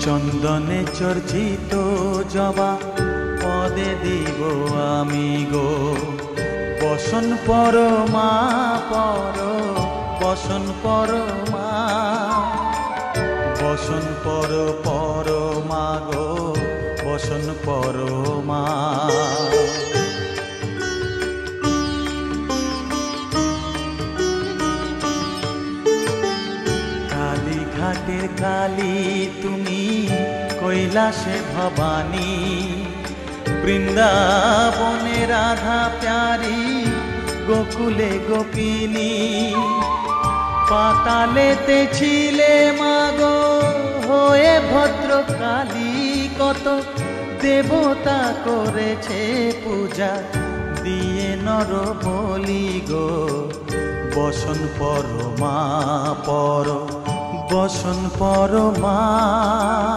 চন্দনে চর্চিত জবা পদে দিব আমি গো। বসন পর মা পর, বসন পর মা, বসন পর পর মা গো, বসন পর মা। কালীঘাটের কালী তুমি, কৈলাসে ভবানী, বৃন্দাবনে রাধা প্যারি, গোকুলে গোপিনী। পাতালেতে ছিলে মাগো হয়ে ভদ্রকালী, কত দেবতা করেছে পূজা দিয়ে নর বলি গো। বসন পর মা পর, বসন পর মা।